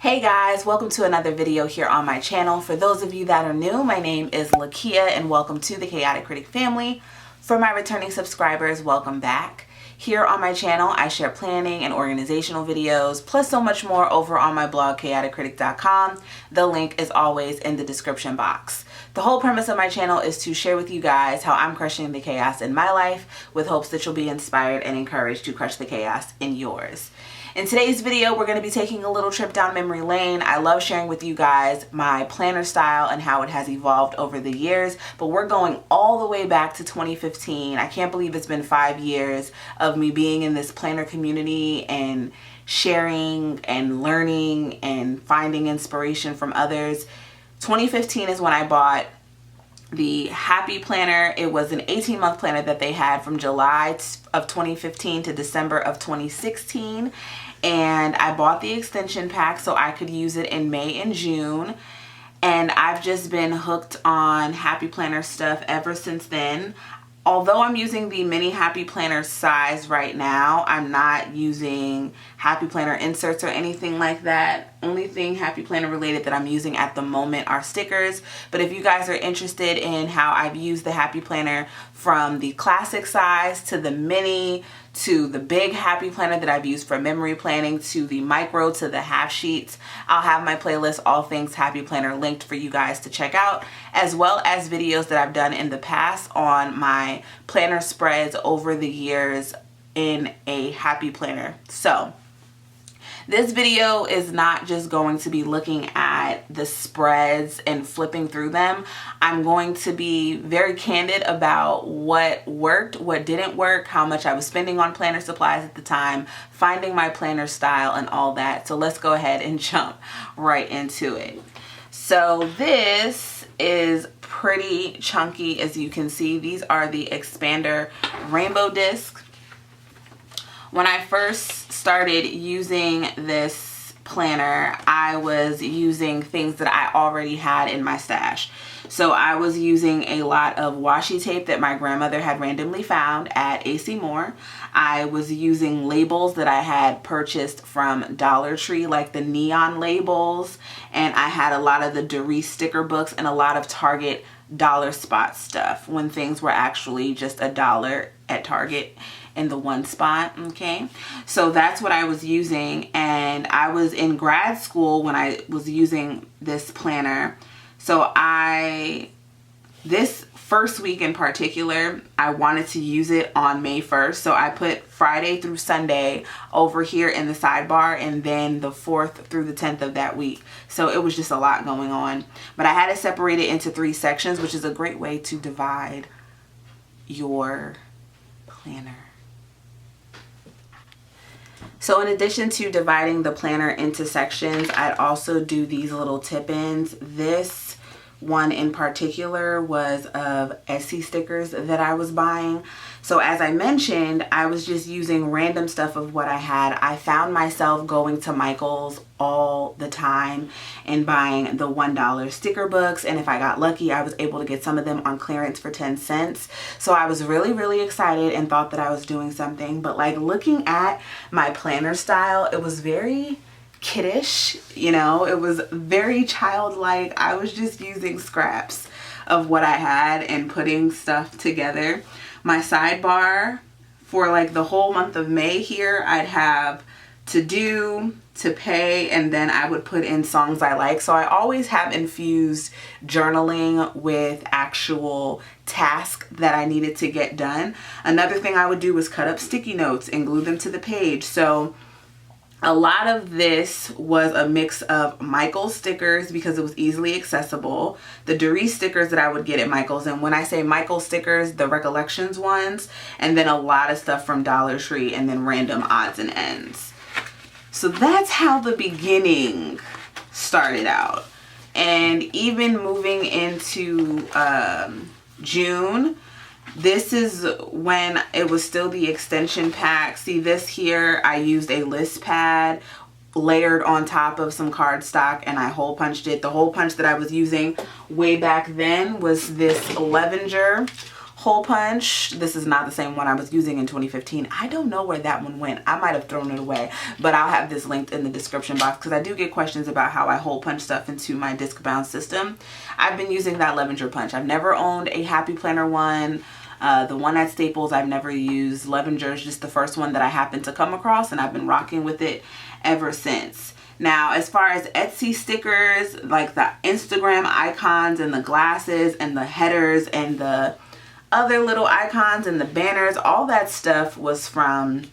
Hey guys, welcome to another video here on my channel. For those of you that are new, my name is Lakia and welcome to the Chaotic Critic family. For my returning subscribers, welcome back. Here on my channel, I share planning and organizational videos, plus so much more over on my blog, chaoticcritic.com. The link is always in the description box. The whole premise of my channel is to share with you guys how I'm crushing the chaos in my life with hopes that you'll be inspired and encouraged to crush the chaos in yours. In today's video, we're going to be taking a little trip down memory lane. I love sharing with you guys my planner style and how it has evolved over the years, but we're going all the way back to 2015. I can't believe it's been 5 years of me being in this planner community and sharing and learning and finding inspiration from others. 2015 is when I bought the Happy Planner. It was an 18-month planner that they had from July of 2015 to December of 2016. And I bought the extension pack so I could use it in May and June. And I've just been hooked on Happy Planner stuff ever since then. Although I'm using the mini Happy Planner size right now, I'm not using Happy Planner inserts or anything like that. Only thing Happy Planner related that I'm using at the moment are stickers. But if you guys are interested in how I've used the Happy Planner from the classic size to the mini to the big Happy Planner that I've used for memory planning to the micro to the half sheets, I'll have my playlist All Things Happy Planner linked for you guys to check out, as well as videos that I've done in the past on my planner spreads over the years in a Happy Planner. So this video is not just going to be looking at the spreads and flipping through them. I'm going to be very candid about what worked, what didn't work, how much I was spending on planner supplies at the time, finding my planner style and all that. So let's go ahead and jump right into it. So this is pretty chunky, as you can see. These are the Expander Rainbow Discs. When I first started using this planner, I was using things that I already had in my stash. So I was using a lot of washi tape that my grandmother had randomly found at AC Moore. I was using labels that I had purchased from Dollar Tree, like the neon labels, and I had a lot of the Darice sticker books and a lot of Target dollar spot stuff when things were actually just $1 at Target in the one spot. Okay, so that's what I was using, and I was in grad school when I was using this planner. So this first week in particular, I wanted to use it on May 1st. So I put Friday through Sunday over here in the sidebar, and then the 4th through the 10th of that week. So it was just a lot going on. But I had to separate it into 3 sections, which is a great way to divide your planner. So in addition to dividing the planner into sections, I'd also do these little tip-ins. This one in particular was of Etsy stickers that I was buying. So as I mentioned, I was just using random stuff of what I had. I found myself going to Michael's all the time and buying the $1 sticker books, and if I got lucky, I was able to get some of them on clearance for 10 cents. So I was really excited and thought that I was doing something. But like, looking at my planner style, it was very kiddish, you know, it was very childlike. I was just using scraps of what I had and putting stuff together. My sidebar for like the whole month of May here, I'd have to do, to pay, and then I would put in songs I like. So I always have infused journaling with actual tasks that I needed to get done. Another thing I would do was cut up sticky notes and glue them to the page. So a lot of this was a mix of Michael's stickers because it was easily accessible, the Darice stickers that I would get at Michael's, and when I say Michael's stickers, the Recollections ones, and then a lot of stuff from Dollar Tree, and then random odds and ends. So that's how the beginning started out. And even moving into June, this is when it was still the extension pack. See this here, I used a list pad layered on top of some cardstock, and I hole punched it. The hole punch that I was using way back then was this Levenger hole punch. This is not the same one I was using in 2015. I don't know where that one went. I might have thrown it away, but I'll have this linked in the description box because I do get questions about how I hole punch stuff into my Discbound system. I've been using that Lavender punch. I've never owned a Happy Planner one. The one at Staples I've never used. Lavender is just the first one that I happened to come across, and I've been rocking with it ever since. Now, as far as Etsy stickers, like the Instagram icons and the glasses and the headers and the other little icons and the banners, all that stuff was from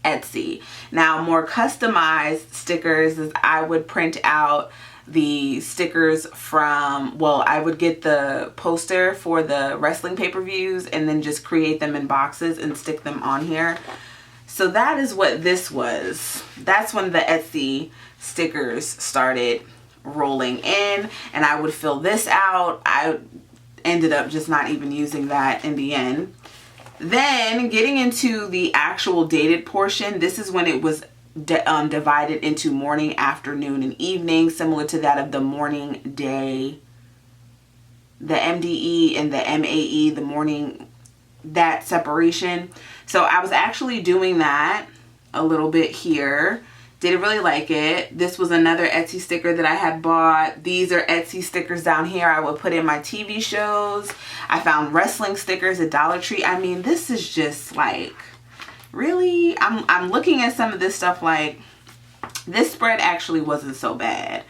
Etsy. Now, more customized stickers is I would print out the stickers from, well, I would get the poster for the wrestling pay-per-views and then just create them in boxes and stick them on here. So that is what this was. That's when the Etsy stickers started rolling in, and I would fill this out. I ended up just not even using that in the end. Then getting into the actual dated portion, this is when it was divided into morning, afternoon, and evening, similar to that of the morning day, the MDE and the MAE, the morning, that separation. So I was actually doing that a little bit here. Didn't really like it. This was another Etsy sticker that I had bought. These are Etsy stickers down here I would put in my TV shows. I found wrestling stickers at Dollar Tree. I mean, this is just like, really? I'm looking at some of this stuff like, this spread actually wasn't so bad.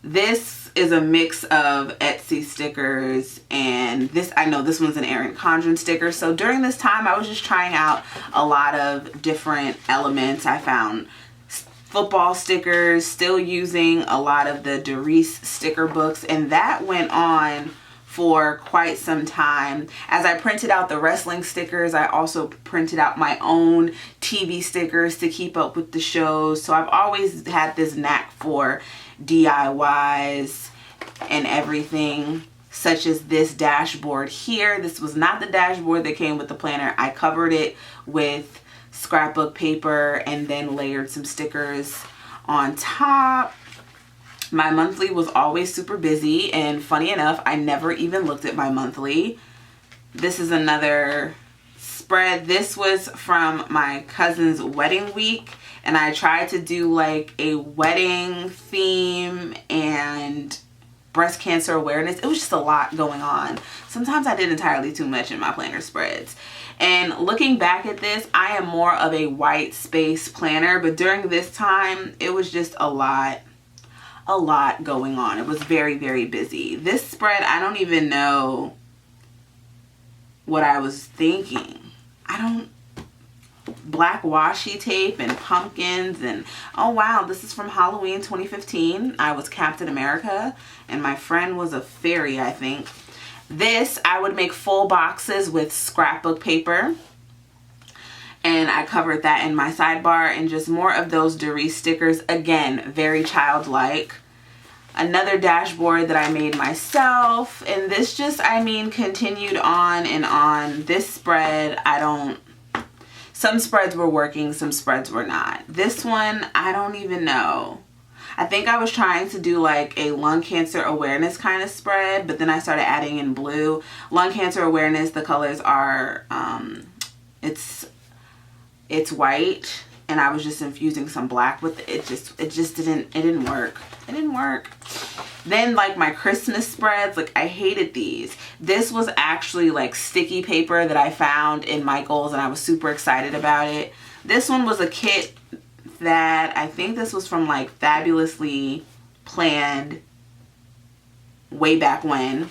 This is a mix of Etsy stickers, and this, I know this one's an Erin Condren sticker. So during this time, I was just trying out a lot of different elements. I found football stickers, still using a lot of the Darice sticker books, and that went on for quite some time. As I printed out the wrestling stickers, I also printed out my own TV stickers to keep up with the shows. So I've always had this knack for DIYs and everything, such as this dashboard here. This was not the dashboard that came with the planner. I covered it with scrapbook paper and then layered some stickers on top. My monthly was always super busy, and funny enough, I never even looked at my monthly. This is another spread. This was from my cousin's wedding week, and I tried to do like a wedding theme and breast cancer awareness. It was just a lot going on. Sometimes I did entirely too much in my planner spreads. And looking back at this, I am more of a white space planner, but during this time, it was just a lot going on. It was very, very busy. This spread, I don't even know what I was thinking. Black washi tape and pumpkins, and oh wow, this is from Halloween 2015. I was Captain America and my friend was a fairy, I think. This, I would make full boxes with scrapbook paper, and I covered that in my sidebar, and just more of those Darice stickers. Again, very childlike. Another dashboard that I made myself, and this just, I mean, continued on and on. This spread, some spreads were working, some spreads were not. This one, I don't even know. I think I was trying to do like a lung cancer awareness kind of spread, but then I started adding in blue. Lung cancer awareness, the colors are, it's white, and I was just infusing some black with it. It didn't work. It didn't work. Then like my Christmas spreads, like I hated these. This was actually like sticky paper that I found in Michael's, and I was super excited about it. This one was a kit that I think this was from like Fabulously Planned way back when.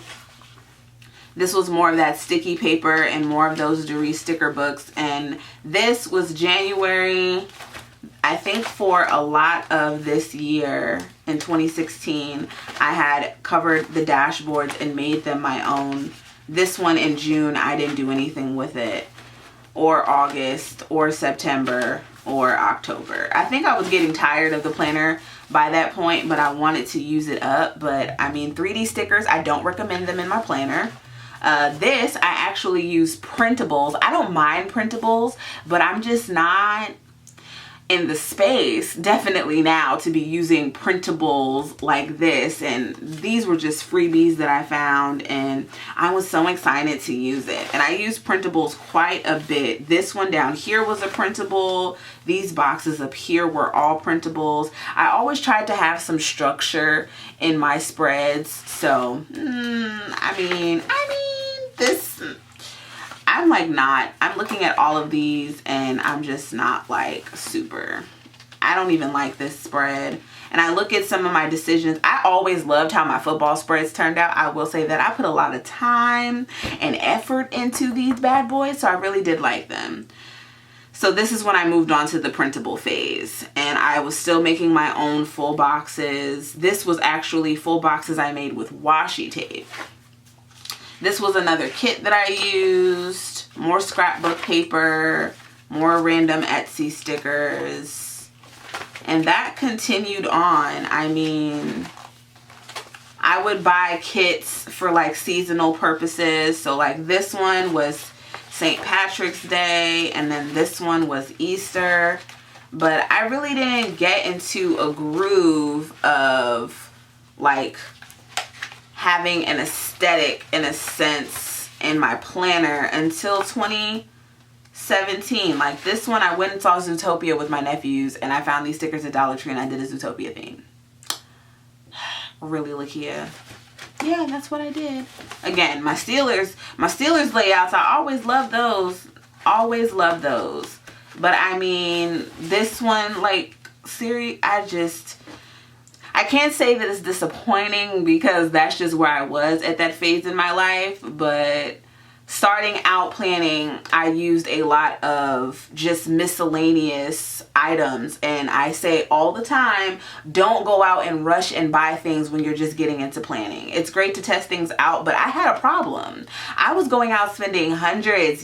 This was more of that sticky paper and more of those Darice sticker books, and this was January, I think. For a lot of this year in 2016, I had covered the dashboards and made them my own. This one in June, I didn't do anything with it, or August, or September, or October. I think I was getting tired of the planner by that point, but I wanted to use it up. But I mean, 3D stickers, I don't recommend them in my planner. This, I actually use printables. I don't mind printables, but I'm just not, in the space, definitely now, to be using printables like this. And these were just freebies that I found, and I was so excited to use it. And I used printables quite a bit. This one down here was a printable. These boxes up here were all printables. I always tried to have some structure in my spreads. So, I mean, this... I'm like not, I'm looking at all of these and I'm just not like super, I don't even like this spread. And I look at some of my decisions. I always loved how my football spreads turned out. I will say that I put a lot of time and effort into these bad boys, so I really did like them. So this is when I moved on to the printable phase, and I was still making my own full boxes. This was actually full boxes I made with washi tape. This was another kit that I used, more scrapbook paper, more random Etsy stickers, and that continued on. I mean, I would buy kits for like seasonal purposes. So like this one was St. Patrick's Day, and then this one was Easter. But I really didn't get into a groove of like having an aesthetic in a sense in my planner until 2017. Like this one, I went and saw Zootopia with my nephews, and I found these stickers at Dollar Tree, and I did a Zootopia theme. Really, Lakia? Yeah, that's what I did. Again, my Steelers layouts, I always love those. Always love those. But I mean, this one, like, seriously, I can't say that it's disappointing because that's just where I was at that phase in my life. But starting out planning, I used a lot of just miscellaneous items. And I say all the time, don't go out and rush and buy things when you're just getting into planning. It's great to test things out, but I had a problem. I was going out spending hundreds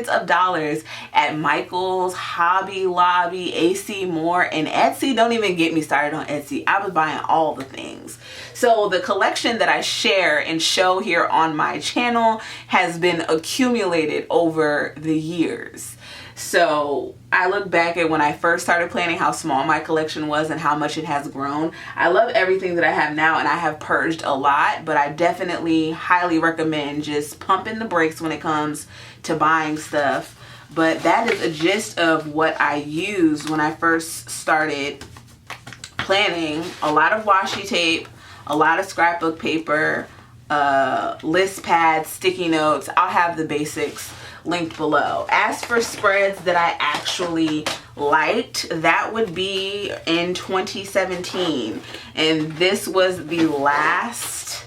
of dollars at Michael's, Hobby Lobby, AC Moore, and Etsy. Don't even get me started on Etsy. I was buying all the things. So the collection that I share and show here on my channel has been accumulated over the years. So I look back at when I first started planning, how small my collection was and how much it has grown. I love everything that I have now, and I have purged a lot, but I definitely highly recommend just pumping the brakes when it comes to buying stuff. But that is a gist of what I used when I first started planning. A lot of washi tape, a lot of scrapbook paper, list pads, sticky notes. I'll have the basics linked below. As for spreads that I actually liked, that would be in 2017, and this was the last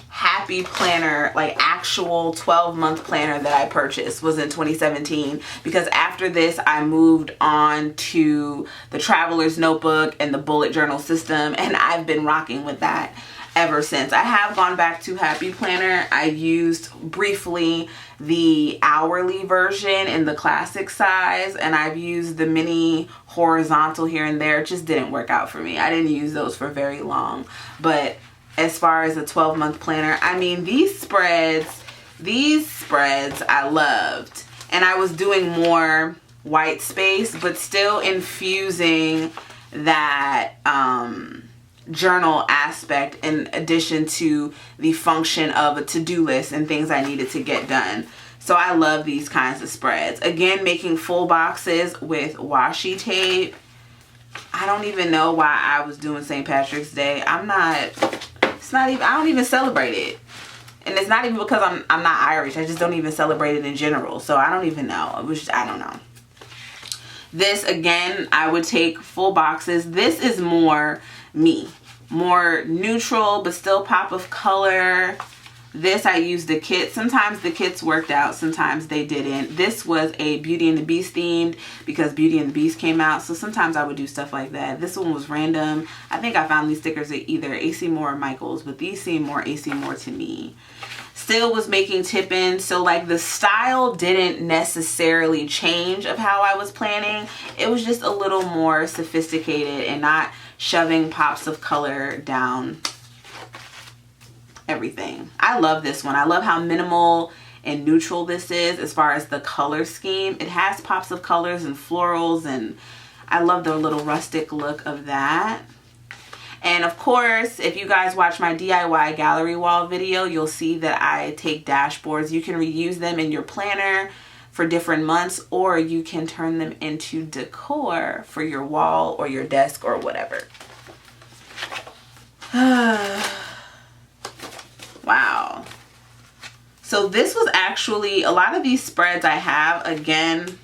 happy planner, like actual 12-month planner that I purchased was in 2017, because after this I moved on to the Traveler's Notebook and the bullet journal system, and I've been rocking with that ever since. I have gone back to Happy Planner. I used briefly the hourly version in the classic size, and I've used the mini horizontal here and there. It just didn't work out for me. I didn't use those for very long. But as far as a 12-month planner, I mean, these spreads I loved. And I was doing more white space, but still infusing that journal aspect in addition to the function of a to-do list and things I needed to get done. So I love these kinds of spreads. Again, making full boxes with washi tape. I don't even know why I was doing St. Patrick's Day. I don't even celebrate it. And it's not even because I'm not Irish. I just don't even celebrate it in general. So I don't even know. I don't know. This, again, I would take full boxes. This is more me, more neutral but still pop of color. This I used the kit. Sometimes the kits worked out, sometimes they didn't. This was a Beauty and the Beast themed because Beauty and the Beast came out, so sometimes I would do stuff like that. This one was random. I think I found these stickers at either AC Moore or Michael's, but these seem more AC Moore to me. Still was making tip-ins, so like the style didn't necessarily change of how I was planning. It was just a little more sophisticated and not shoving pops of color down everything. I love this one. I love how minimal and neutral this is as far as the color scheme. It has pops of colors and florals, and I love the little rustic look of that. And of course, if you guys watch my DIY gallery wall video, you'll see that I take dashboards. You can reuse them in your planner for different months, or you can turn them into decor for your wall or your desk or whatever. Wow. So this was actually, a lot of these spreads I have, again,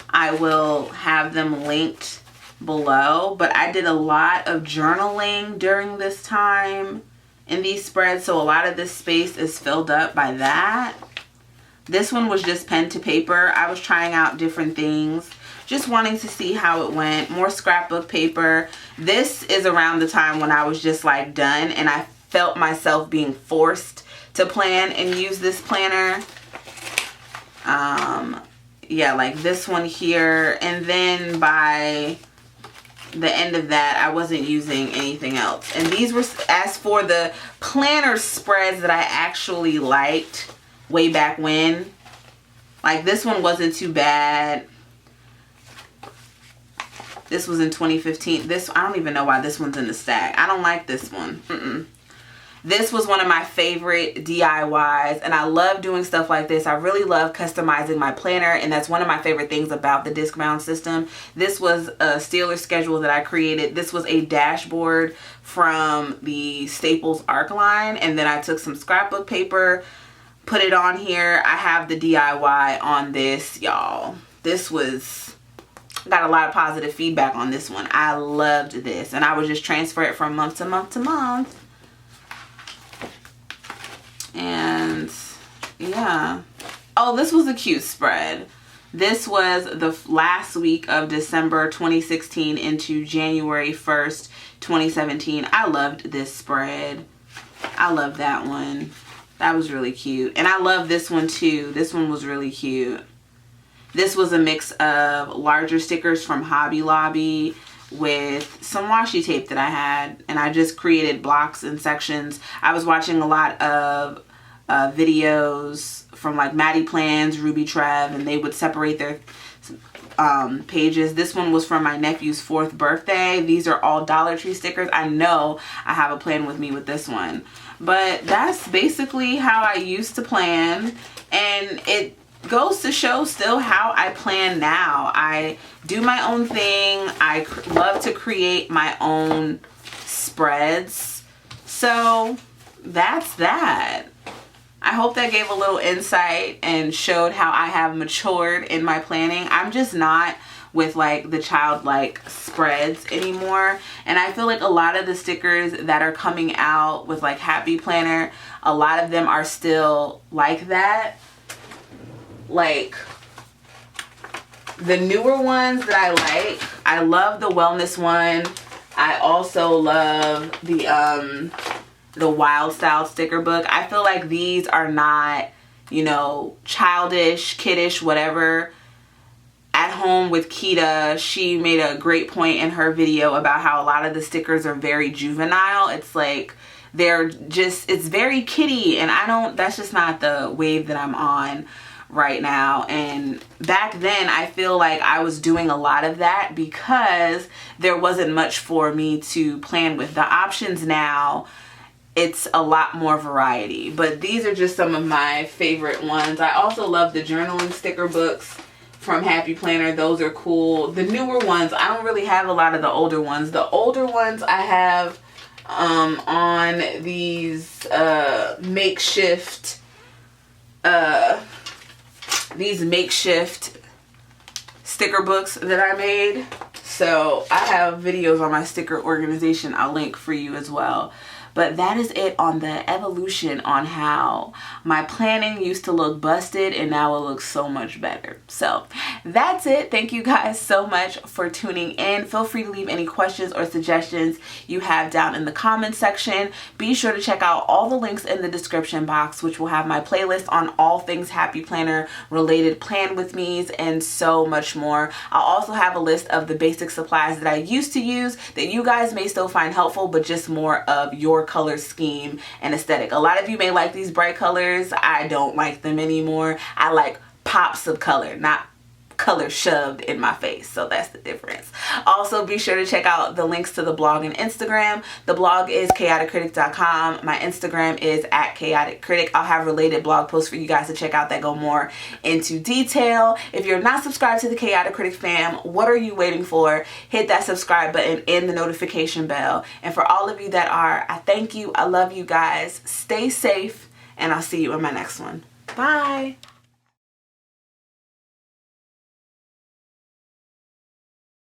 I will have them linked below, but I did a lot of journaling during this time in these spreads, so a lot of this space is filled up by that. This one was just pen to paper. I was trying out different things, just wanting to see how it went. More scrapbook paper. This is around the time when I was just like done, and I felt myself being forced to plan and use this planner. Yeah, like this one here, and then by the end of that I wasn't using anything else. And these were, as for the planner spreads that I actually liked way back when, like this one wasn't too bad. This was in 2015. This, I don't even know why this one's in the stack. I don't like this one. This was one of my favorite DIYs, and I love doing stuff like this. I really love customizing my planner, and that's one of my favorite things about the Discbound system. This was a Steeler schedule that I created. This was a dashboard from the Staples Arc line, and then I took some scrapbook paper, put it on here. I have the DIY on this, y'all. This was, got a lot of positive feedback on this one. I loved this, and I would just transfer it from month to month to month. And yeah. Oh, this was a cute spread. This was the last week of December 2016 into January 1st, 2017. I loved this spread. I love that one. That was really cute. And I love this one too. This one was really cute. This was a mix of larger stickers from Hobby Lobby with some washi tape that I had, and I just created blocks and sections. I was watching a lot of videos from like Maddie Plans, Ruby Trev, and they would separate their pages. This one was from my nephew's 4th birthday. These are all Dollar Tree stickers. I know I have a plan with me with this one, but that's basically how I used to plan, and it goes to show still how I plan now. I do my own thing. I love to create my own spreads. So that's that. I hope that gave a little insight and showed how I have matured in my planning. I'm just not with like the childlike spreads anymore, and I feel like a lot of the stickers that are coming out with like Happy Planner, a lot of them are still like that. Like the newer ones that I like, I love the wellness one. I also love the Wild Style sticker book. I feel like these are not, you know, childish, kiddish, whatever. At Home with Kita, she made a great point in her video about how a lot of the stickers are very juvenile. It's like they're just, it's very kiddie, and that's just not the wave that I'm on right now. And back then I feel like I was doing a lot of that because there wasn't much for me to plan with. The options now, it's a lot more variety, but these are just some of my favorite ones. I also love the journaling sticker books from Happy Planner. Those are cool. The newer ones, I don't really have a lot of the older ones. The older ones I have on these makeshift sticker books that I made. So I have videos on my sticker organization I'll link for you as well. But that is it on the evolution on how my planning used to look busted and now it looks so much better. So that's it. Thank you guys so much for tuning in. Feel free to leave any questions or suggestions you have down in the comments section. Be sure to check out all the links in the description box, which will have my playlist on all things Happy Planner related, plan with me's, and so much more. I'll also have a list of the basic supplies that I used to use that you guys may still find helpful, but just more of your color scheme and aesthetic. A lot of you may like these bright colors. I don't like them anymore. I like pops of color, not color shoved in my face. So that's the difference. Also, be sure to check out the links to the blog and Instagram. The blog is chaoticcritic.com. My Instagram is @chaoticcritic. I'll have related blog posts for you guys to check out that go more into detail. If you're not subscribed to the Chaotic Critic fam, what are you waiting for? Hit that subscribe button and the notification bell. And for all of you that are, I thank you. I love you guys. Stay safe, and I'll see you in my next one. Bye.